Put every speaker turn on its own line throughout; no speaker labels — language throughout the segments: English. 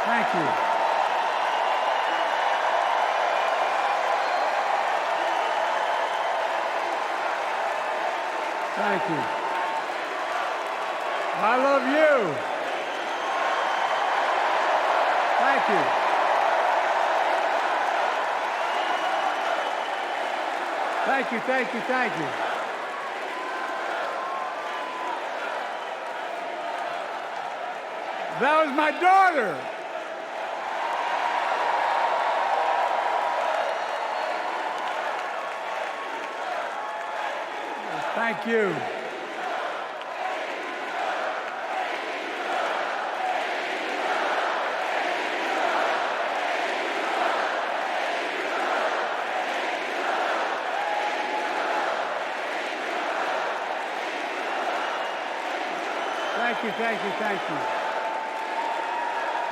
Thank you. Thank you. I love you. Thank you. Thank you, thank you, thank you. That was my daughter. Thank you. Thank you, thank you, thank you.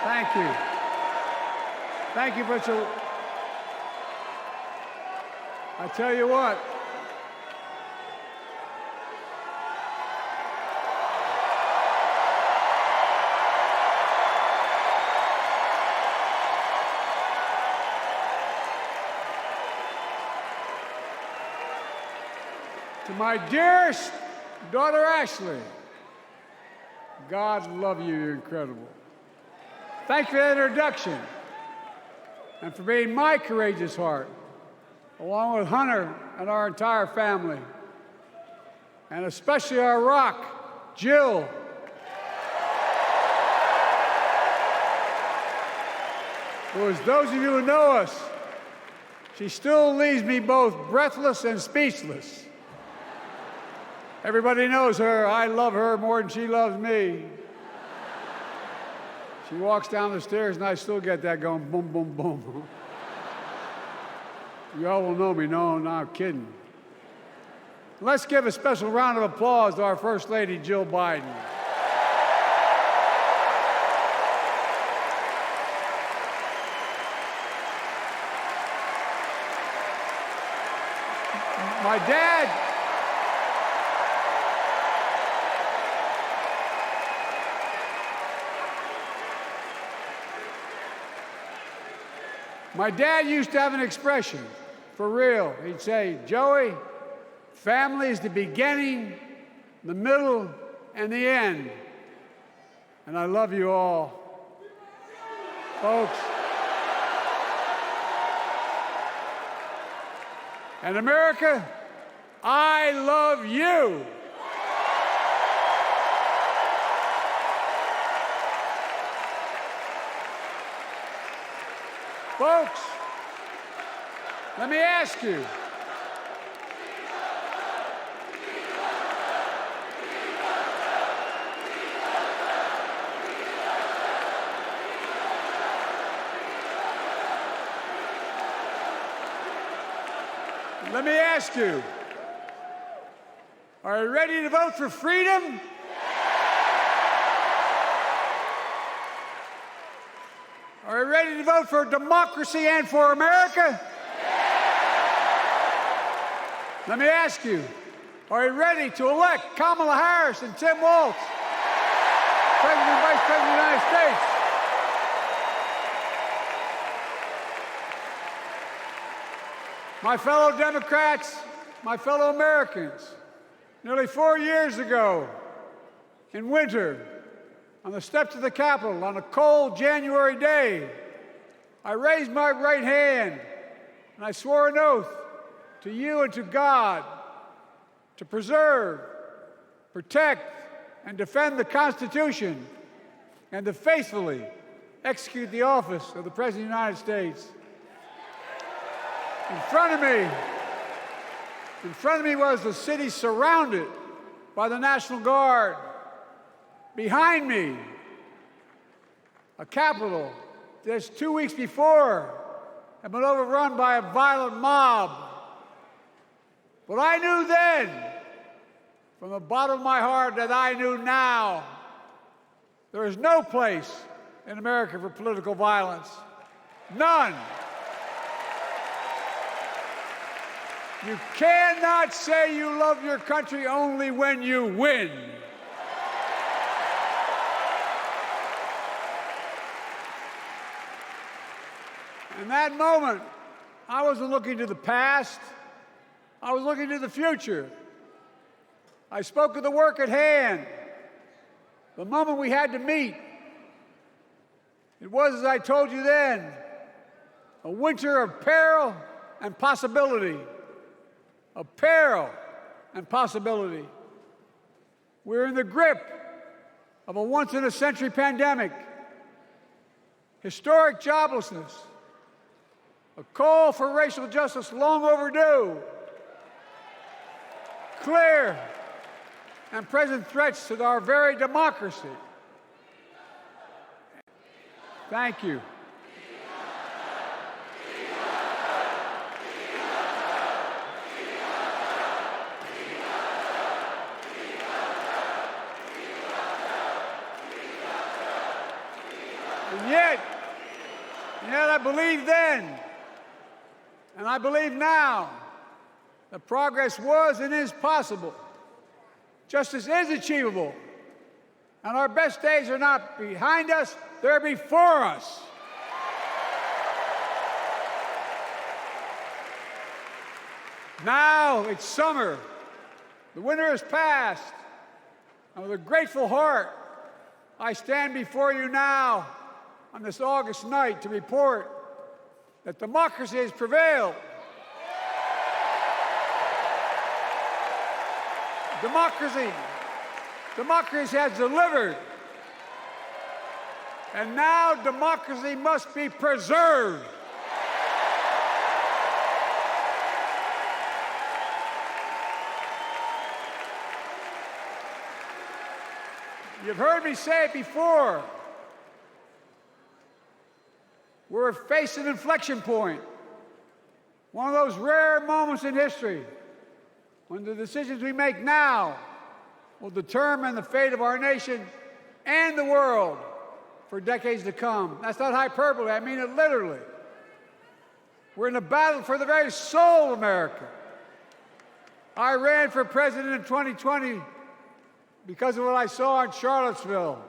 Thank you. Thank you for so. I tell you what. To my dearest daughter, Ashley, God love you, you're incredible. Thanks for the introduction and for being my courageous heart, along with Hunter and our entire family, and especially our rock, Jill. Who, as those of you who know us, she still leaves me both breathless and speechless. Everybody knows her. I love her more than she loves me. She walks down the stairs and I still get that going boom, boom, boom. You all will know me. No, I'm kidding. Let's give a special round of applause to our First Lady, Jill Biden. My dad used to have an expression, for real. He'd say, Joey, family is the beginning, the middle, and the end. And I love you all. Folks. And America, I love you. Folks, let me ask you. Let me ask you, are you ready to vote for freedom? Are you ready to vote for democracy and for America? Let me ask you, are you ready to elect Kamala Harris and Tim Walz, President and Vice President of the United States? My fellow Democrats, my fellow Americans, nearly 4 years ago, in winter, on the steps of the Capitol, on a cold January day, I raised my right hand and I swore an oath to you and to God to preserve, protect, and defend the Constitution and to faithfully execute the office of the President of the United States. In front of me was the city surrounded by the National Guard. Behind me, a Capitol just 2 weeks before had been overrun by a violent mob. But I knew then, from the bottom of my heart, that I knew now, there is no place in America for political violence. None. You cannot say you love your country only when you win. In that moment, I wasn't looking to the past. I was looking to the future. I spoke of the work at hand, the moment we had to meet. It was, as I told you then, a winter of peril and possibility. Of peril and possibility. We're in the grip of a once-in-a-century pandemic, historic joblessness, a call for racial justice long overdue, clear and present threats to our very democracy. Thank you. And yet I believed then, and I believe now, that progress was and is possible. Justice is achievable, and our best days are not behind us, they're before us. Now it's summer. The winter has passed, and with a grateful heart, I stand before you now on this August night to report that democracy has prevailed. Democracy has delivered. And now democracy must be preserved. You've heard me say it before. We're facing an inflection point, one of those rare moments in history when the decisions we make now will determine the fate of our nation and the world for decades to come. That's not hyperbole, I mean it literally. We're in a battle for the very soul of America. I ran for president in 2020 because of what I saw in Charlottesville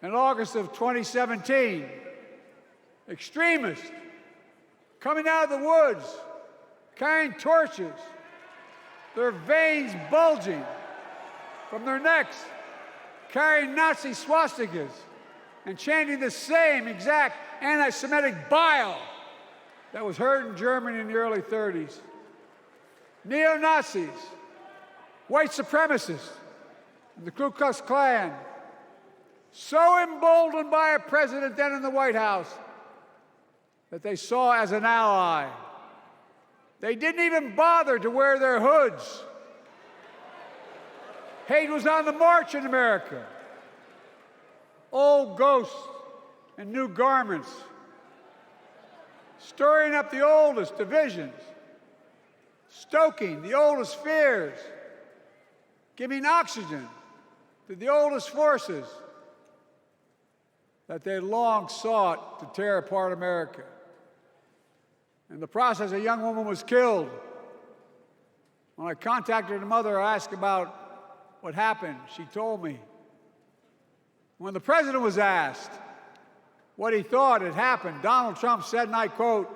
in August of 2017. Extremists coming out of the woods, carrying torches, their veins bulging from their necks, carrying Nazi swastikas, and chanting the same exact anti-Semitic bile that was heard in Germany in the early 30s. Neo-Nazis, white supremacists, and the Ku Klux Klan, so emboldened by a president then in the White House that they saw as an ally. They didn't even bother to wear their hoods. Hate was on the march in America. Old ghosts and new garments, stirring up the oldest divisions, stoking the oldest fears, giving oxygen to the oldest forces that they long sought to tear apart America. In the process, a young woman was killed. When I contacted her mother, I asked about what happened. She told me. When the president was asked what he thought had happened, Donald Trump said, and I quote,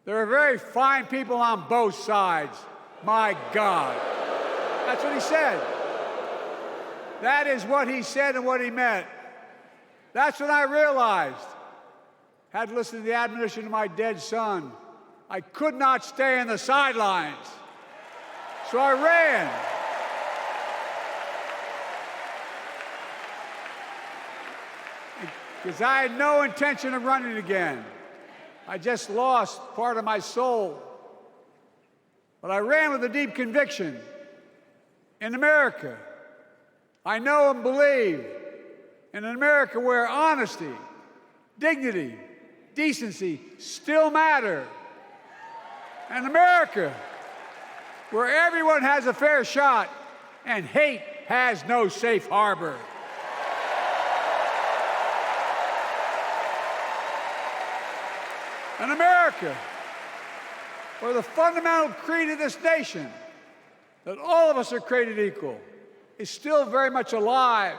"There are very fine people on both sides. My God." That's what he said. That is what he said and what he meant. That's when I realized, had to listen to the admonition of my dead son, I could not stay in the sidelines. So I ran. Because I had no intention of running again. I just lost part of my soul. But I ran with a deep conviction. In America, I know and believe in an America where honesty, dignity, decency still matter. An America where everyone has a fair shot and hate has no safe harbor. An America where the fundamental creed of this nation, that all of us are created equal, is still very much alive.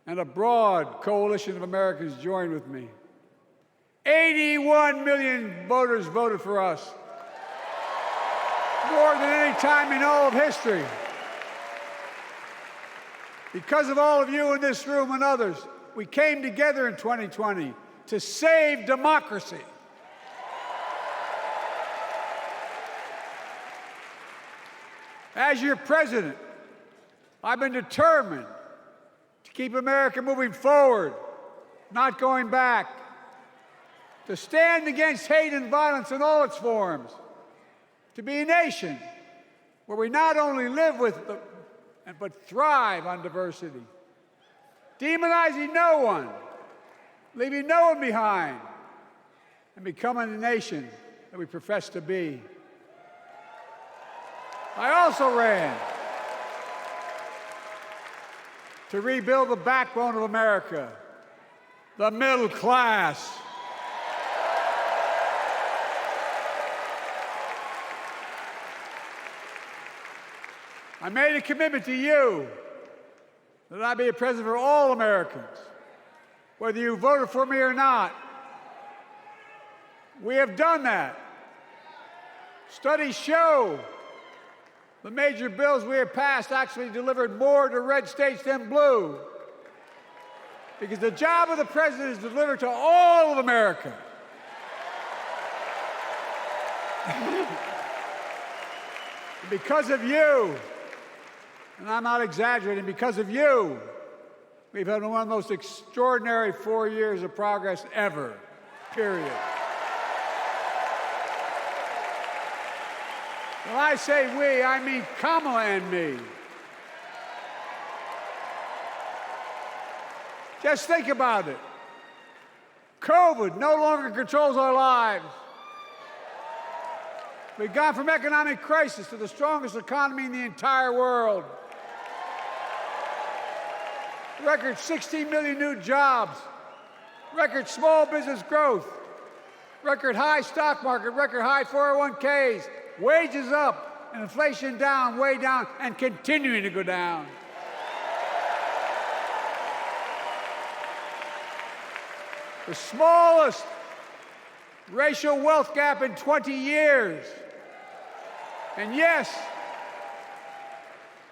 and a broad coalition of Americans joined with me. 81 million voters voted for us, more than any time in all of history. Because of all of you in this room and others, we came together in 2020 to save democracy. As your president, I've been determined to keep America moving forward, not going back, to stand against hate and violence in all its forms, to be a nation where we not only live with but thrive on diversity, demonizing no one, leaving no one behind, and becoming the nation that we profess to be. I also ran to rebuild the backbone of America, the middle class. I made a commitment to you that I be a president for all Americans, whether you voted for me or not. We have done that. Studies show the major bills we have passed actually delivered more to red states than blue, because the job of the president is to deliver to all of America. And because of you, and I'm not exaggerating, because of you, we've had one of the most extraordinary 4 years of progress ever, period. When I say we, I mean Kamala and me. Just think about it. COVID no longer controls our lives. We've gone from economic crisis to the strongest economy in the entire world. Record 16 million new jobs, record small business growth, record high stock market, record high 401ks, wages up, and inflation down, way down, and continuing to go down. The smallest racial wealth gap in 20 years. And yes,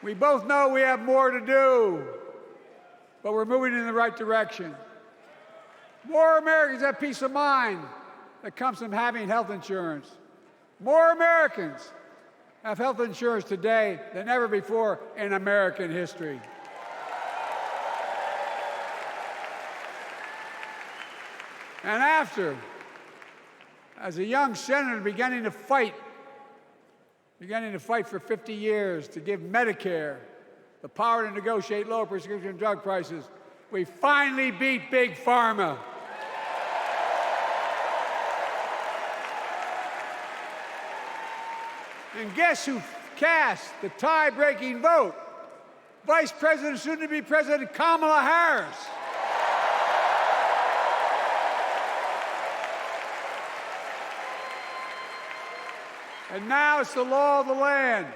we both know we have more to do, but we're moving in the right direction. More Americans have peace of mind that comes from having health insurance. More Americans have health insurance today than ever before in American history. And after, as a young senator beginning to fight for 50 years to give Medicare the power to negotiate lower prescription drug prices, we finally beat Big Pharma. And guess who cast the tie-breaking vote? Vice President, soon-to-be President Kamala Harris. And now it's the law of the land.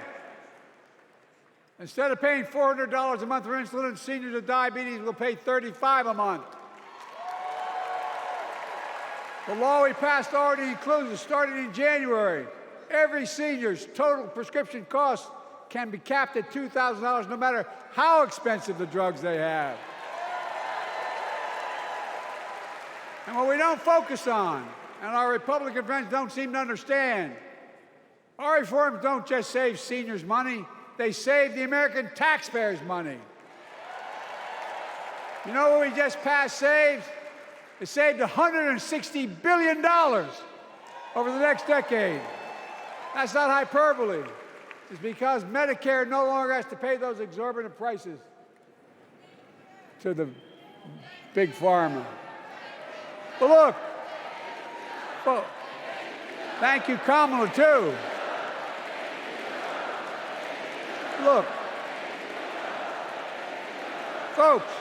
Instead of paying $400 a month for insulin, seniors with diabetes will pay $35 a month. The law we passed already includes, starting in January, every senior's total prescription cost can be capped at $2,000 no matter how expensive the drugs they have. And what we don't focus on, and our Republican friends don't seem to understand, our reforms don't just save seniors money, they save the American taxpayers money. You know what we just passed saves? It saved $160 billion over the next decade. That's not hyperbole. It's because Medicare no longer has to pay those exorbitant prices to the big pharma. But look, well, thank you, Kamala, too. Look, folks,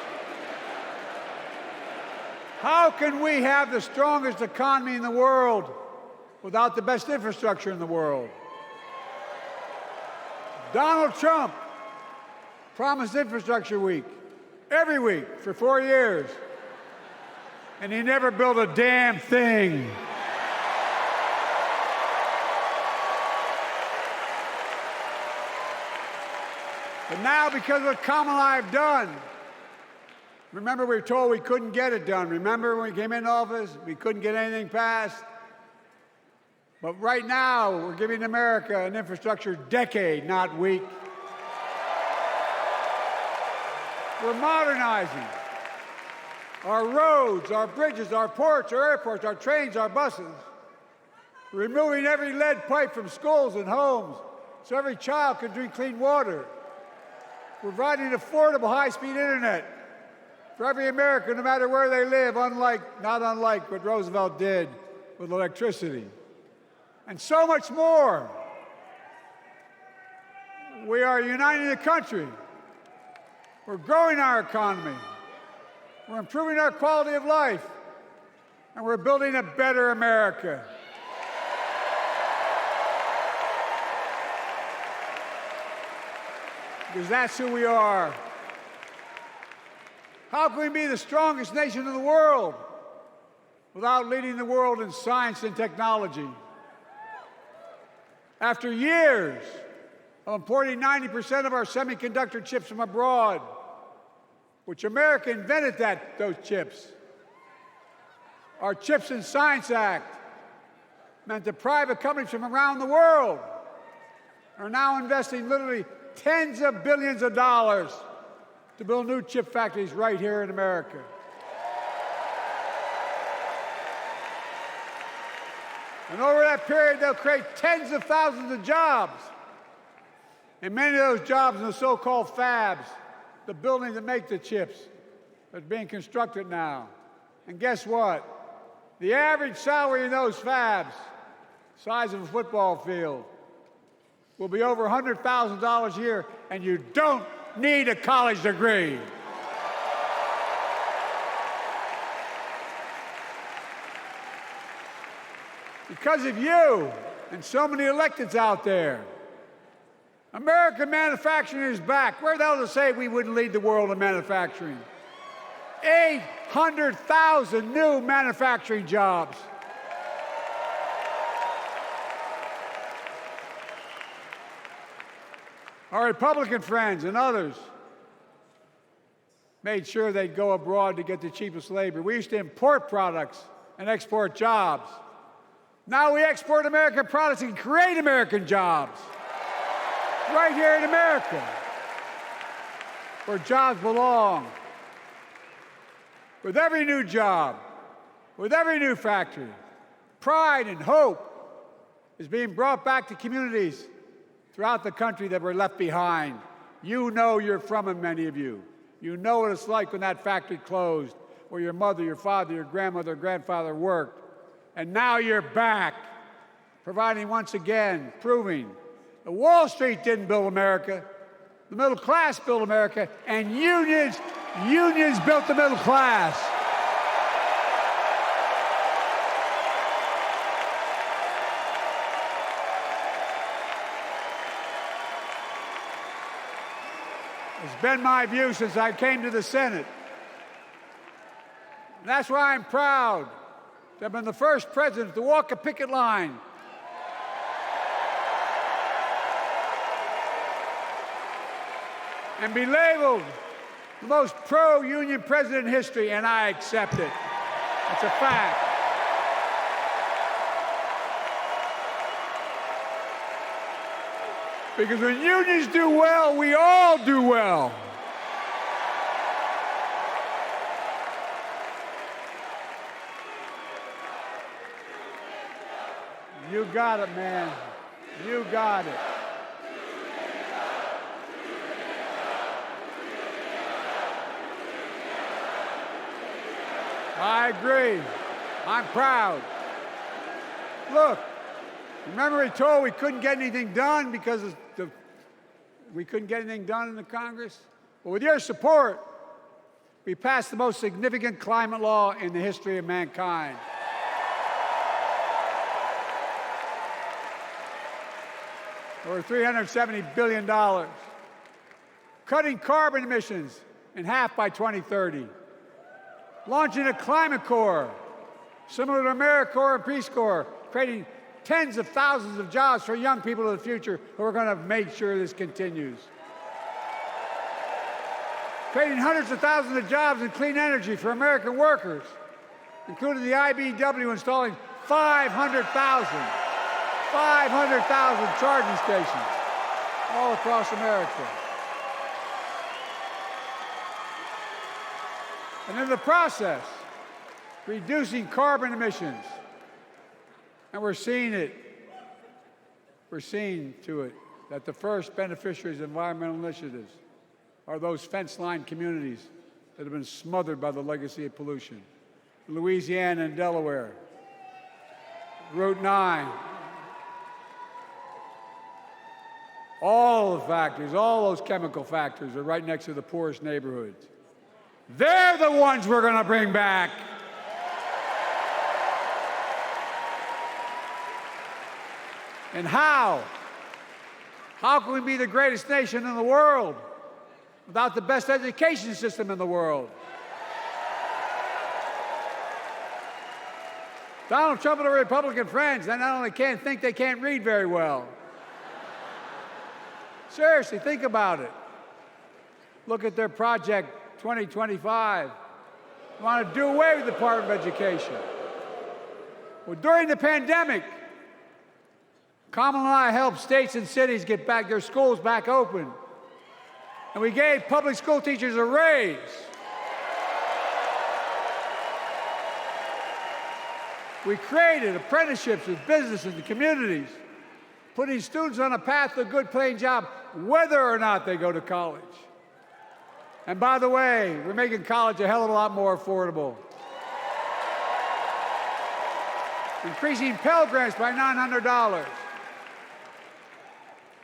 how can we have the strongest economy in the world without the best infrastructure in the world? Donald Trump promised Infrastructure Week. every week for 4 years. And he never built a damn thing. But now, because of what Kamala and I have done, remember we were told we couldn't get it done. Remember when we came into office, we couldn't get anything passed? But right now, we're giving America an infrastructure decade, not week. We're modernizing our roads, our bridges, our ports, our airports, our trains, our buses. We're removing every lead pipe from schools and homes so every child can drink clean water. We're providing affordable high-speed internet for every American, no matter where they live, not unlike what Roosevelt did with electricity. And so much more. We are uniting the country. We're growing our economy. We're improving our quality of life. And we're building a better America. Because that's who we are. How can we be the strongest nation in the world without leading the world in science and technology? After years of importing 90% of our semiconductor chips from abroad, which America invented those chips, our Chips and Science Act meant that private companies from around the world are now investing literally tens of billions of dollars to build new chip factories right here in America. And over that period, they'll create tens of thousands of jobs. And many of those jobs in the so-called fabs, the buildings that make the chips, that's being constructed now. And guess what? The average salary in those fabs, size of a football field, will be over $100,000 a year, and you don't need a college degree. Because of you and so many electeds out there, American manufacturing is back. Where the hell to say we wouldn't lead the world in manufacturing? 800,000 new manufacturing jobs. Our Republican friends and others made sure they'd go abroad to get the cheapest labor. We used to import products and export jobs. Now we export American products and create American jobs right here in America, where jobs belong. With every new job, with every new factory, pride and hope is being brought back to communities throughout the country that were left behind. You know you're from them, many of you. You know what it's like when that factory closed, where your mother, your father, your grandmother, grandfather worked. And now you're back, providing once again, proving that Wall Street didn't build America, the middle class built America, and unions built the middle class. It's been my view since I came to the Senate. And that's why I'm proud to have been the first president to walk a picket line and be labeled the most pro-union president in history, and I accept it. It's a fact. Because when unions do well, we all do well. You got it, man. You got it. I agree. I'm proud. Look, remember we told we couldn't get anything done because we couldn't get anything done in the Congress? Well, with your support, we passed the most significant climate law in the history of mankind. Over $370 billion. Cutting carbon emissions in half by 2030. Launching a climate corps, similar to AmeriCorps and Peace Corps, creating tens of thousands of jobs for young people of the future who are going to make sure this continues. Creating hundreds of thousands of jobs in clean energy for American workers, including the IBEW installing 500,000 charging stations all across America. And in the process, reducing carbon emissions. And we're seeing it. We're seeing to it that the first beneficiaries of environmental initiatives are those fence-lined communities that have been smothered by the legacy of pollution. Louisiana and Delaware, Route 9, all the factories, all those chemical factories are right next to the poorest neighborhoods. They're the ones we're going to bring back. And how? How can we be the greatest nation in the world without the best education system in the world? Donald Trump and the Republican friends, they not only can't think, they can't read very well. Seriously, think about it. Look at their Project 2025. They want to do away with the Department of Education. Well, during the pandemic, Kamala and I helped states and cities get back their schools back open. And we gave public school teachers a raise. We created apprenticeships with businesses and communities, putting students on a path to a good paying job, whether or not they go to college. And by the way, we're making college a hell of a lot more affordable. Increasing Pell Grants by $900.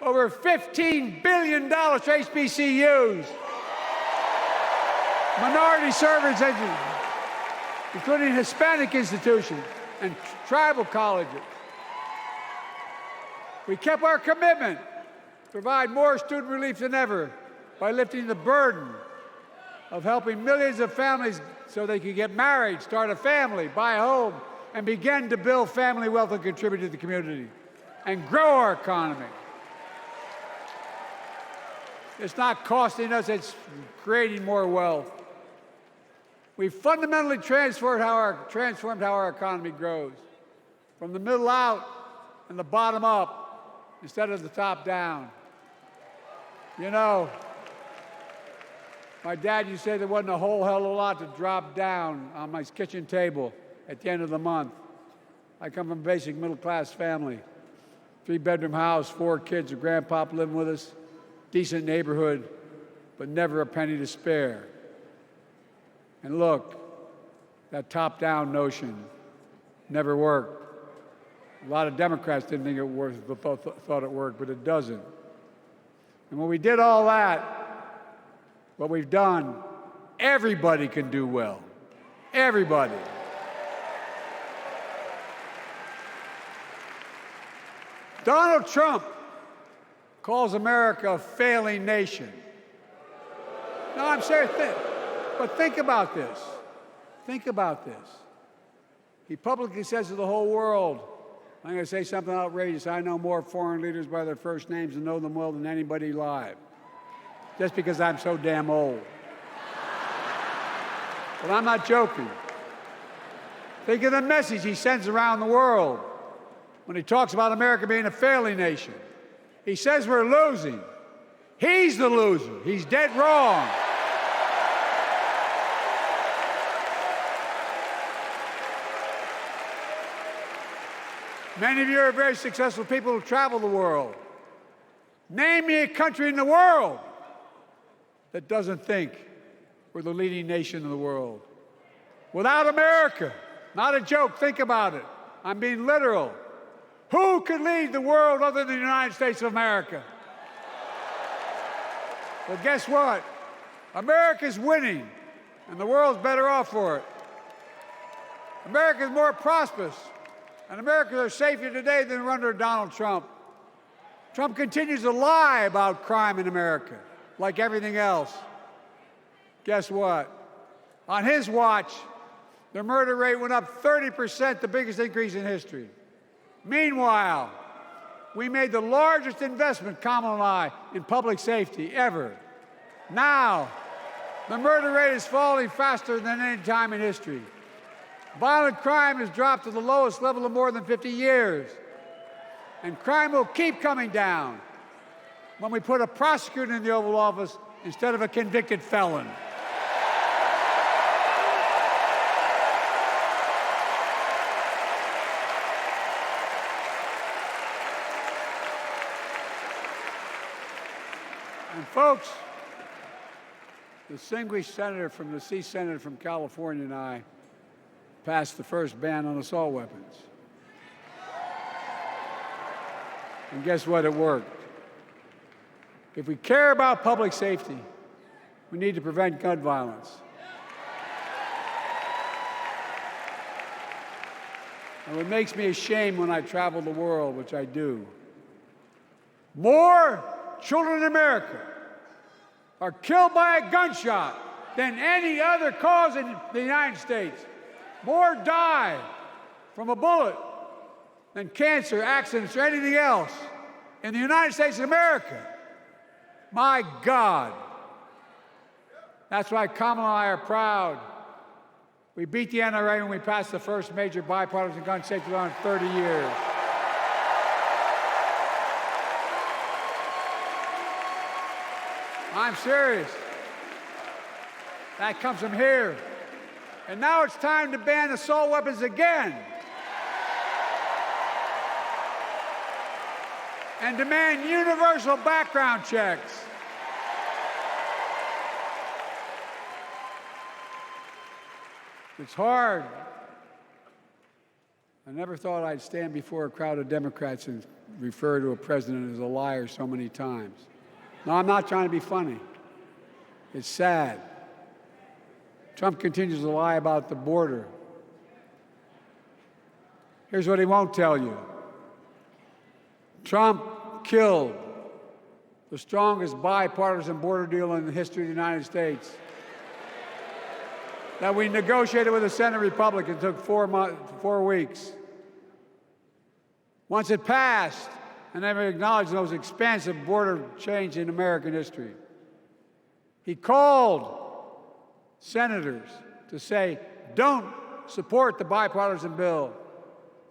Over $15 billion to HBCUs. Minority service education, including Hispanic institutions and tribal colleges. We kept our commitment to provide more student relief than ever by lifting the burden of helping millions of families so they could get married, start a family, buy a home, and begin to build family wealth and contribute to the community and grow our economy. It's not costing us, it's creating more wealth. We fundamentally transformed how our economy grows, from the middle out and the bottom up instead of the top down. You know, my dad used to say there wasn't a whole hell of a lot to drop down on my kitchen table at the end of the month. I come from a basic middle-class family, 3-bedroom house, 4 kids, a grandpop living with us, decent neighborhood, but never a penny to spare. And look, that top-down notion never worked. A lot of Democrats didn't think it worked, thought it worked, but it doesn't. And when we did all that, what we've done, everybody can do well. Everybody. Donald Trump calls America a failing nation. No, I'm serious. But think about this. Think about this. He publicly says to the whole world, I'm going to say something outrageous. I know more foreign leaders by their first names and know them well than anybody alive. Just because I'm so damn old. But I'm not joking. Think of the message he sends around the world when he talks about America being a failing nation. He says we're losing. He's the loser. He's dead wrong. Many of you are very successful people who travel the world. Name me a country in the world that doesn't think we're the leading nation in the world. Without America, not a joke, think about it. I'm being literal. Who could lead the world other than the United States of America? Well, guess what? America's winning, and the world's better off for it. America's more prosperous, and Americans are safer today than under Donald Trump. Trump continues to lie about crime in America, like everything else. Guess what? On his watch, the murder rate went up 30%, the biggest increase in history. Meanwhile, we made the largest investment, Kamala and I, in public safety ever. Now, the murder rate is falling faster than any time in history. Violent crime has dropped to the lowest level of more than 50 years. And crime will keep coming down when we put a prosecutor in the Oval Office instead of a convicted felon. And folks, the distinguished senator from the Senator from California and I passed the first ban on assault weapons. And guess what? It worked. If we care about public safety, we need to prevent gun violence. And what makes me ashamed when I travel the world, which I do, more children in America are killed by a gunshot than any other cause in the United States. More die from a bullet than cancer, accidents, or anything else in the United States of America. My God. That's why Kamala and I are proud. We beat the NRA when we passed the first major bipartisan gun safety law in 30 years. I'm serious. That comes from here. And now it's time to ban assault weapons again. And demand universal background checks. It's hard. I never thought I'd stand before a crowd of Democrats and refer to a president as a liar so many times. No, I'm not trying to be funny. It's sad. Trump continues to lie about the border. Here's what he won't tell you. Trump killed the strongest bipartisan border deal in the history of the United States that we negotiated with the Senate Republicans. It took 4 weeks. Once it passed, and never acknowledged the most expansive border change in American history. He called senators to say, don't support the bipartisan bill,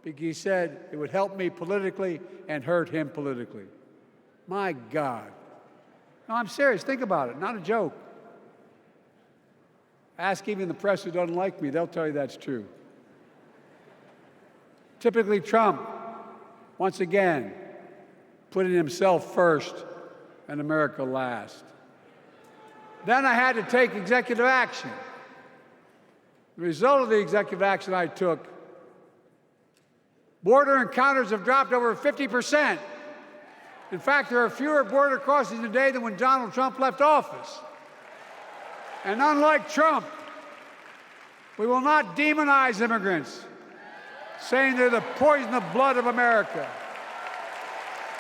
because he said it would help me politically and hurt him politically. My God. No, I'm serious. Think about it. Not a joke. Ask even the press who doesn't like me. They'll tell you that's true. Typically, Trump, once again, putting himself first and America last. Then I had to take executive action. The result of the executive action I took, border encounters have dropped over 50%. In fact, there are fewer border crossings today than when Donald Trump left office. And unlike Trump, we will not demonize immigrants, saying they're the poison of blood of America.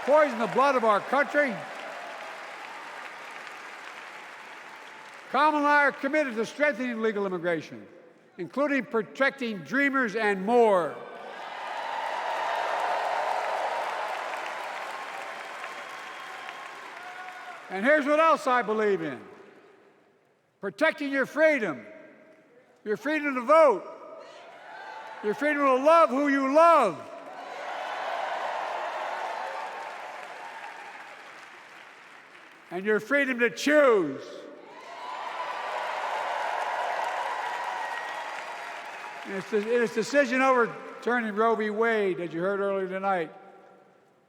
Poison the blood of our country. Kamala and I are committed to strengthening legal immigration, including protecting dreamers and more. And here's what else I believe in. Protecting your freedom to vote, your freedom to love who you love. And your freedom to choose. In its decision overturning Roe v. Wade, as you heard earlier tonight,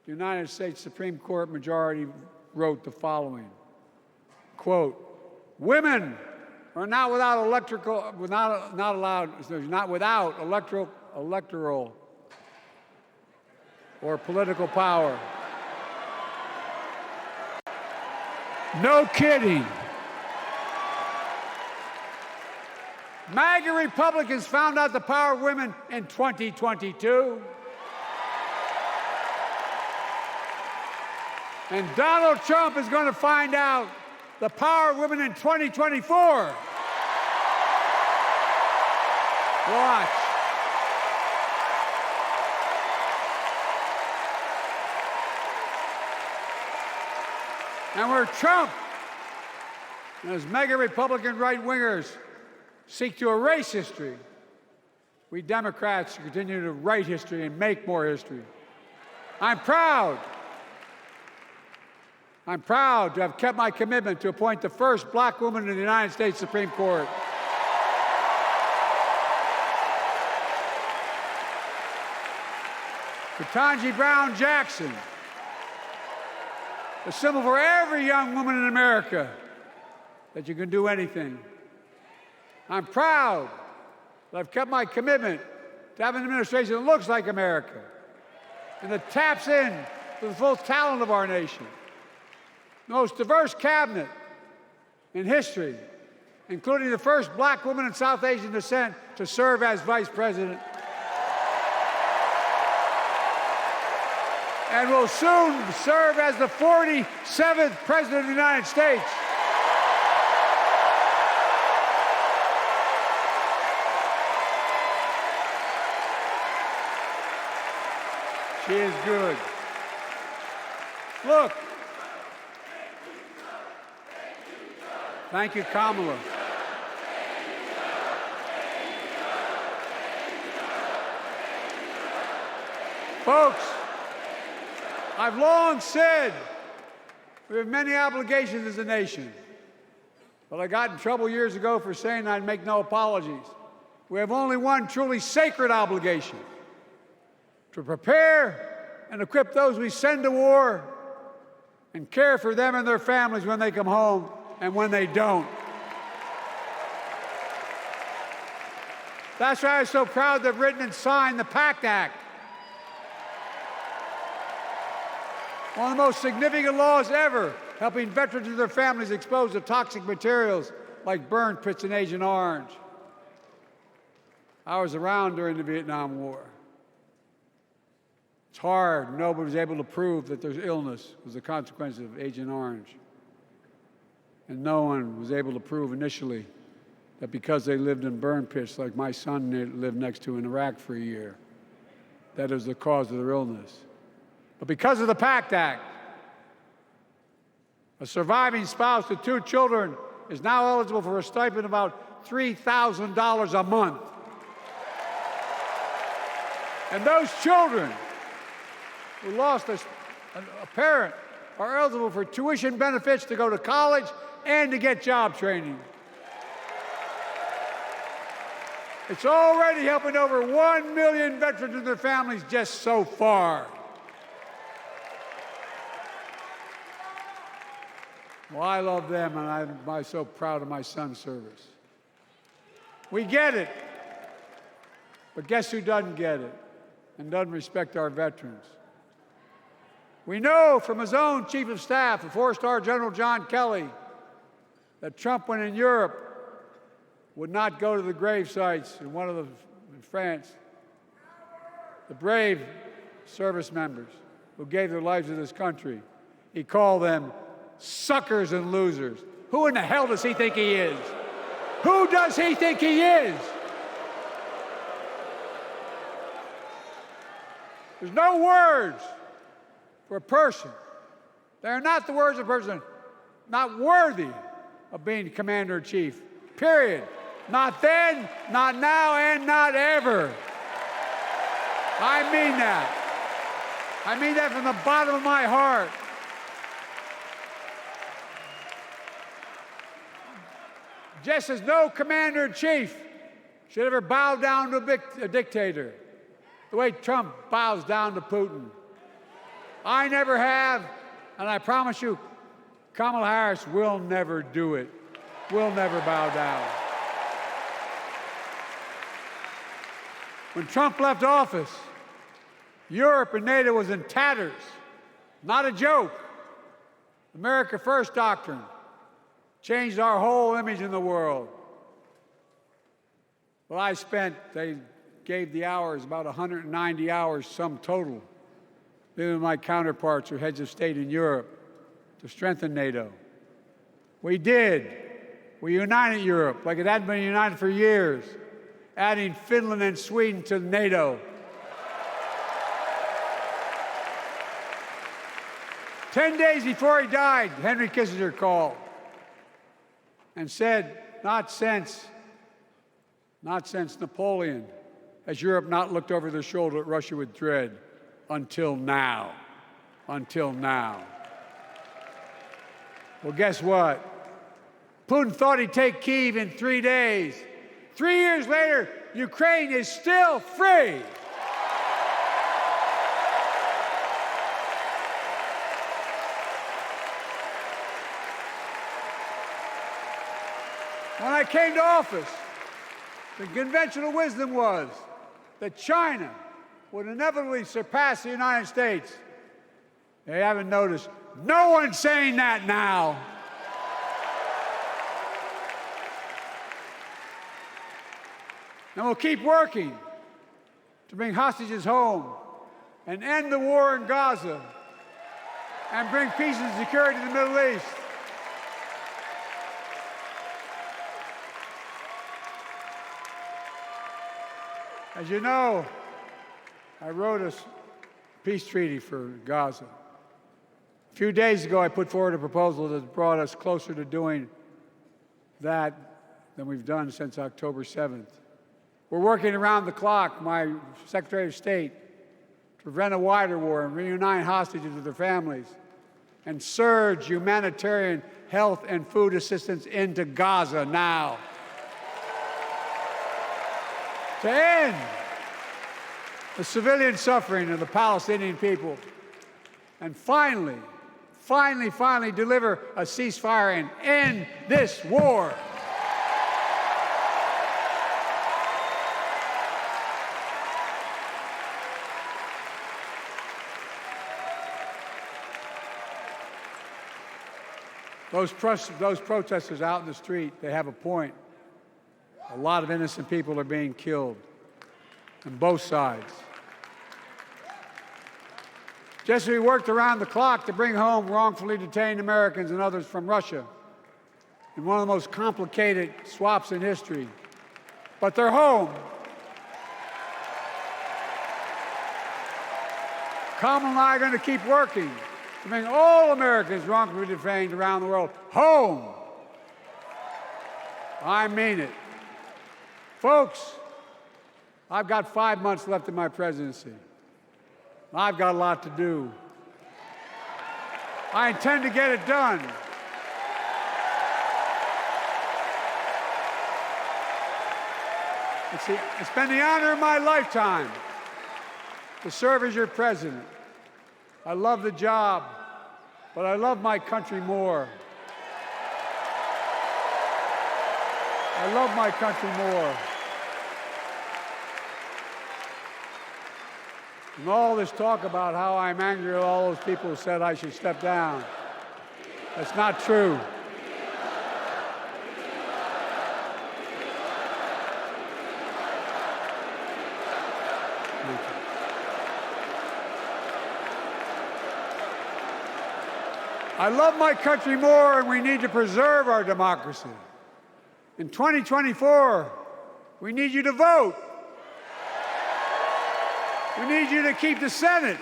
the United States Supreme Court majority wrote the following, quote, women are not without electoral or political power. No kidding. MAGA Republicans found out the power of women in 2022. And Donald Trump is going to find out the power of women in 2024. Watch. And where Trump and his mega Republican right-wingers seek to erase history, we Democrats continue to write history and make more history. I'm proud to have kept my commitment to appoint the first black woman in the United States Supreme Court. Ketanji Brown Jackson, a symbol for every young woman in America that you can do anything. I'm proud that I've kept my commitment to have an administration that looks like America and that taps in to the full talent of our nation. The most diverse cabinet in history, including the first black woman of South Asian descent to serve as vice president. And will soon serve as the 47th President of the United States. She is good. Look. Thank you, Kamala. Folks, I've long said we have many obligations as a nation, but I got in trouble years ago for saying I'd make no apologies. We have only one truly sacred obligation: to prepare and equip those we send to war and care for them and their families when they come home and when they don't. That's why I'm so proud to have written and signed the PACT Act, one of the most significant laws ever, helping veterans and their families exposed to toxic materials like burn pits in Agent Orange. I was around during the Vietnam War. It's hard. Nobody was able to prove that their illness was a consequence of Agent Orange. And no one was able to prove initially that because they lived in burn pits like my son lived next to in Iraq for a year, that it was the cause of their illness. But because of the PACT Act, a surviving spouse with 2 children is now eligible for a stipend of about $3,000 a month. And those children who lost a parent are eligible for tuition benefits to go to college and to get job training. It's already helping over 1 million veterans and their families just so far. Well, I love them, and I'm so proud of my son's service. We get it, but guess who doesn't get it and doesn't respect our veterans? We know from his own chief of staff, the 4-star General John Kelly, that Trump, when in Europe, would not go to the grave sites in France. The brave service members who gave their lives to this country. He called them suckers and losers. Who in the hell does he think he is? Who does he think he is? There's no words for a person. They are not the words of a person not worthy of being commander-in-chief, period. Not then, not now, and not ever. I mean that. I mean that from the bottom of my heart. Just as no commander-in-chief should ever bow down to a dictator, the way Trump bows down to Putin. I never have, and I promise you, Kamala Harris will never do it. Will never bow down. When Trump left office, Europe and NATO was in tatters. Not a joke. America First doctrine changed our whole image in the world. Well, they gave the hours, about 190 hours, sum total, me and my counterparts or heads of state in Europe, to strengthen NATO. We did. We united Europe like it hadn't been united for years. adding Finland and Sweden to NATO. 10 days before he died, Henry Kissinger called and said, not since Napoleon has Europe not looked over their shoulder at Russia with dread, until now. Until now. Well, guess what? Putin thought he'd take Kyiv in 3 days. 3 years later, Ukraine is still free. When I came to office, the conventional wisdom was that China would inevitably surpass the United States. They haven't noticed. No one's saying that now. And we'll keep working to bring hostages home and end the war in Gaza and bring peace and security to the Middle East. As you know, I wrote a peace treaty for Gaza. A few days ago, I put forward a proposal that brought us closer to doing that than we've done since October 7th. We're working around the clock, my Secretary of State, to prevent a wider war and reunite hostages with their families and surge humanitarian health and food assistance into Gaza now. To end the civilian suffering of the Palestinian people, and finally deliver a ceasefire and end this war. Those protesters out in the street, they have a point. A lot of innocent people are being killed on both sides. Just as we worked around the clock to bring home wrongfully detained Americans and others from Russia in one of the most complicated swaps in history, but they're home. Kamala and I are going to keep working to bring all Americans wrongfully detained around the world home. I mean it. Folks, I've got 5 months left in my presidency. I've got a lot to do. I intend to get it done. It's been the honor of my lifetime to serve as your president. I love the job, but I love my country more. I love my country more. And all this talk about how I'm angry at all those people who said I should step down, that's not true. I love my country more, and we need to preserve our democracy. In 2024, we need you to vote. We need you to keep the Senate.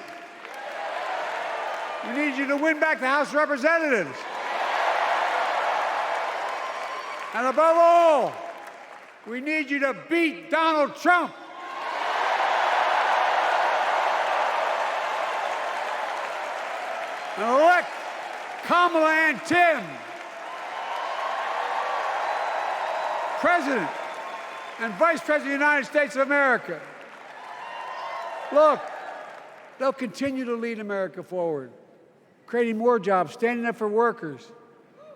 We need you to win back the House of Representatives. And above all, we need you to beat Donald Trump. And elect Kamala and Tim President and Vice President of the United States of America. Look, they'll continue to lead America forward, creating more jobs, standing up for workers,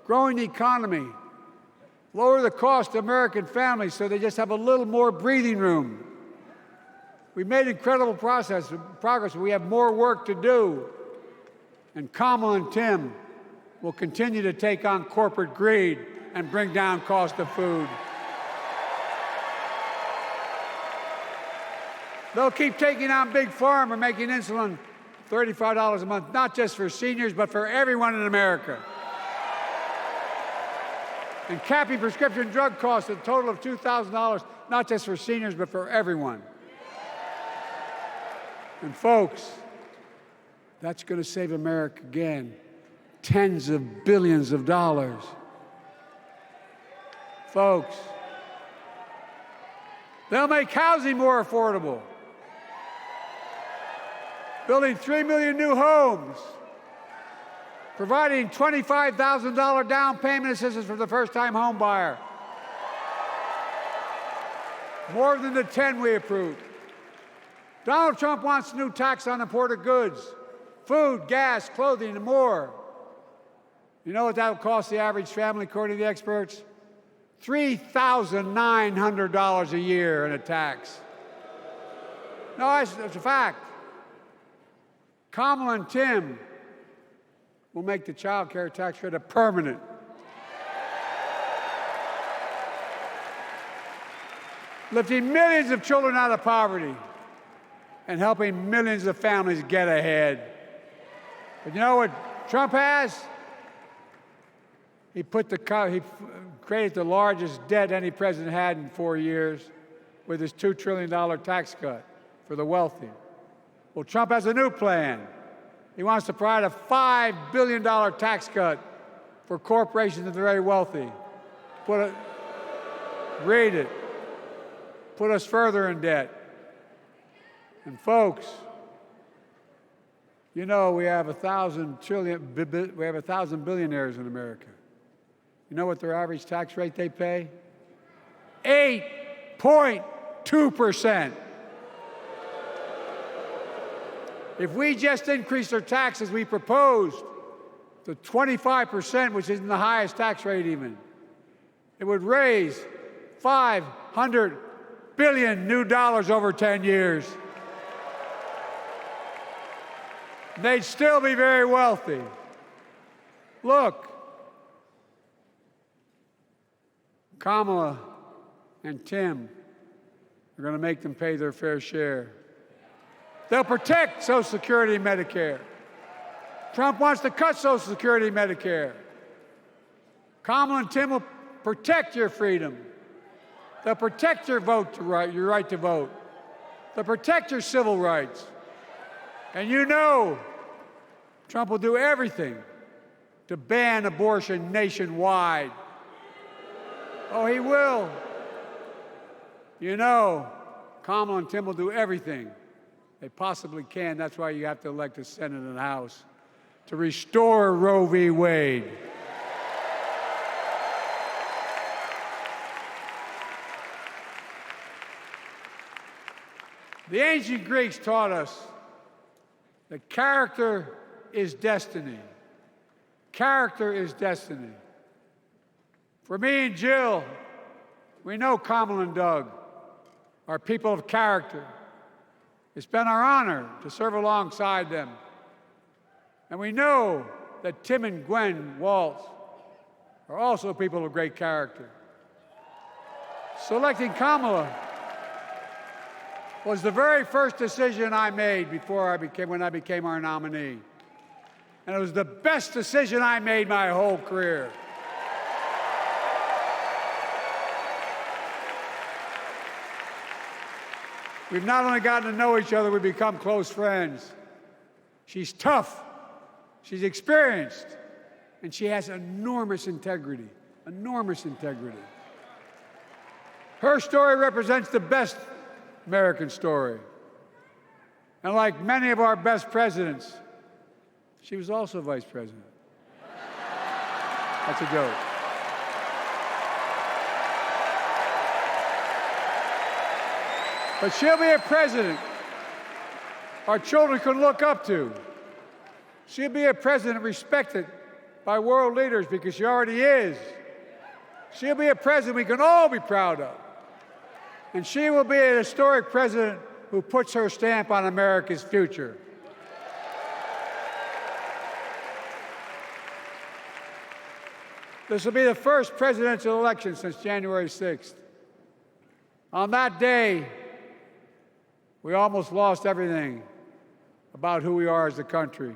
growing the economy, lower the cost to American families so they just have a little more breathing room. We've made incredible progress, but we have more work to do. And Kamala and Tim will continue to take on corporate greed and bring down cost of food. They'll keep taking on Big Pharma, making insulin $35 a month, not just for seniors, but for everyone in America. and capping prescription drug costs at a total of $2,000, not just for seniors, but for everyone. And folks, that's going to save America again tens of billions of dollars. Folks, they'll make housing more affordable, building 3 million new homes, providing $25,000 down payment assistance for the first-time home buyer, more than the 10 we approved. Donald Trump wants a new tax on imported goods, food, gas, clothing, and more. You know what that will cost the average family, according to the experts? $3,900 a year in a tax. No, that's a fact. Kamala and Tim will make the child care tax credit permanent. Lifting millions of children out of poverty and helping millions of families get ahead. But you know what Trump has? He created the largest debt any president had in 4 years with his $2 trillion tax cut for the wealthy. Well, Trump has a new plan. He wants to provide a $5 billion tax cut for corporations and the very wealthy. Read it. Put us further in debt. And folks, you know we have 1,000 billionaires in America. You know what their average tax rate they pay? 8.2%. If we just increased our taxes we proposed to 25%, which isn't the highest tax rate even, it would raise $500 billion new dollars over 10 years. They'd still be very wealthy. Look, Kamala and Tim are going to make them pay their fair share. They'll protect Social Security and Medicare. Trump wants to cut Social Security and Medicare. Kamala and Tim will protect your freedom. They'll protect your your right to vote. They'll protect your civil rights. And you know Trump will do everything to ban abortion nationwide. Oh, he will. You know, Kamala and Tim will do everything they possibly can. That's why you have to elect a Senate and a House to restore Roe v. Wade. The ancient Greeks taught us that character is destiny. Character is destiny. For me and Jill, we know Kamala and Doug are people of character. It's been our honor to serve alongside them. And we know that Tim and Gwen Waltz are also people of great character. Selecting Kamala was the very first decision I made when I became our nominee. And it was the best decision I made my whole career. We've not only gotten to know each other, we've become close friends. She's tough, she's experienced, and she has enormous integrity, enormous integrity. Her story represents the best American story. And like many of our best presidents, she was also vice president. That's a joke. But she'll be a president our children can look up to. She'll be a president respected by world leaders because she already is. She'll be a president we can all be proud of. And she will be a historic president who puts her stamp on America's future. This will be the first presidential election since January 6th. On that day, we almost lost everything about who we are as a country.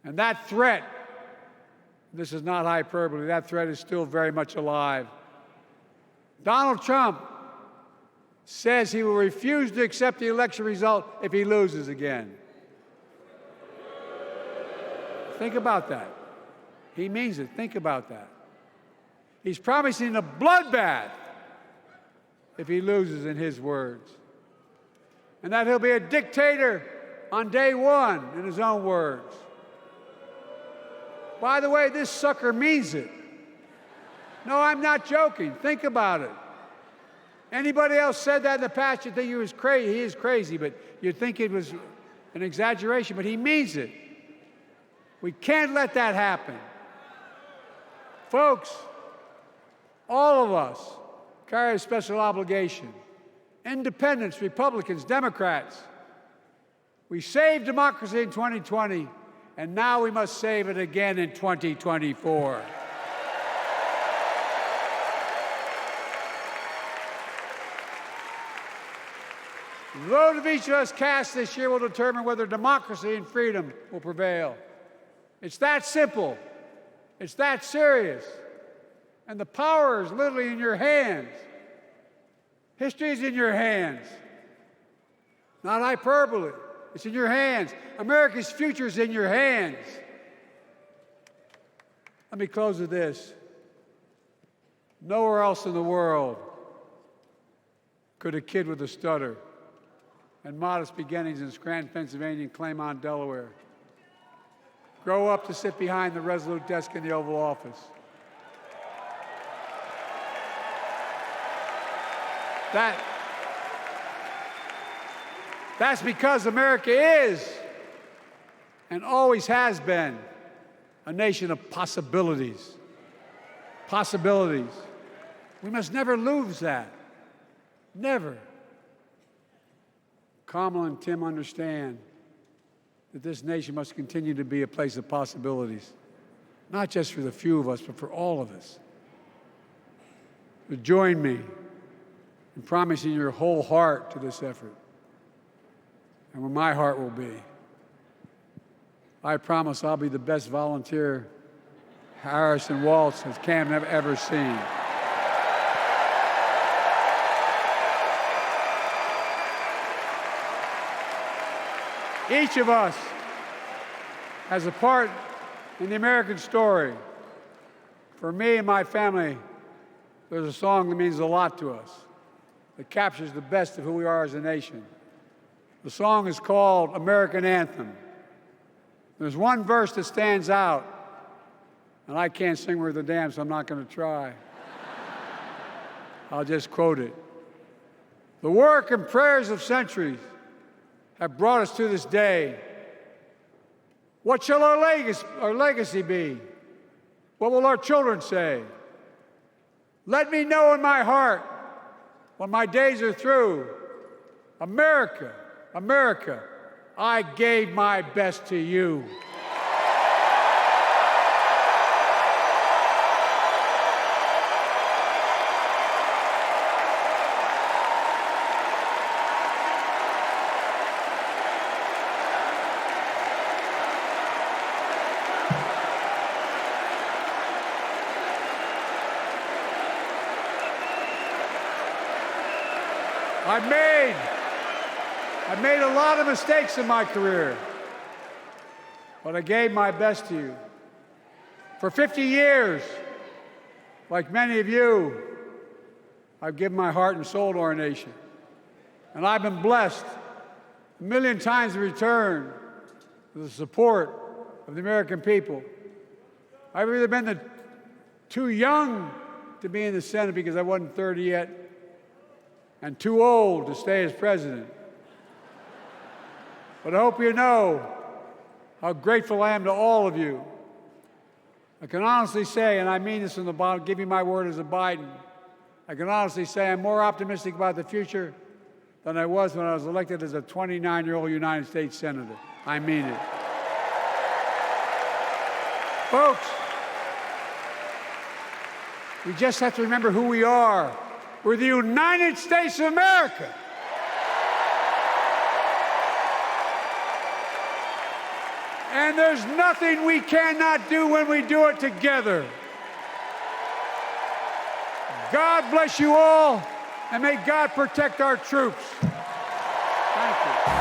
And that threat This is not hyperbole. That threat is still very much alive. Donald Trump says he will refuse to accept the election result if he loses again. Think about that. He means it. Think about that. He's promising a bloodbath if he loses, in his words. And that he'll be a dictator on day one, in his own words. By the way, this sucker means it. No, I'm not joking. Think about it. Anybody else said that in the past, you'd think he was crazy. He is crazy, but you'd think it was an exaggeration, but he means it. We can't let that happen. Folks, all of us carry a special obligation. Independents, Republicans, Democrats. We saved democracy in 2020, and now we must save it again in 2024. The vote of each of us cast this year will determine whether democracy and freedom will prevail. It's that simple. It's that serious. And the power is literally in your hands. History is in your hands. Not hyperbole. It's in your hands. America's future is in your hands. Let me close with this. Nowhere else in the world could a kid with a stutter and modest beginnings in Scranton, Pennsylvania, and Claymont, Delaware, grow up to sit behind the resolute desk in the Oval Office. That's because America is and always has been a nation of possibilities. Possibilities. We must never lose that. Never. Kamala and Tim understand that this nation must continue to be a place of possibilities, not just for the few of us, but for all of us. So join me in promising your whole heart to this effort, and where my heart will be. I promise I'll be the best volunteer Harrison Waltz has Cam ever seen. Each of us has a part in the American story. For me and my family, there's a song that means a lot to us, that captures the best of who we are as a nation. The song is called American Anthem. There's one verse that stands out, and I can't sing worth a damn, so I'm not going to try. I'll just quote it. The work and prayers of centuries have brought us to this day. What shall our legacy be? What will our children say? Let me know in my heart, when my days are through, America, America, I gave my best to you. I've made a lot of mistakes in my career, but I gave my best to you. For 50 years, like many of you, I've given my heart and soul to our nation. And I've been blessed a million times in return with the support of the American people. I've either been too young to be in the Senate because I wasn't 30 yet, and too old to stay as president. But I hope you know how grateful I am to all of you. I can honestly say, and I mean this from the bottom, give you my word as a Biden, I can honestly say I'm more optimistic about the future than I was when I was elected as a 29-year-old United States Senator. I mean it. Folks, we just have to remember who we are. We're the United States of America. And there's nothing we cannot do when we do it together. God bless you all, and may God protect our troops. Thank you.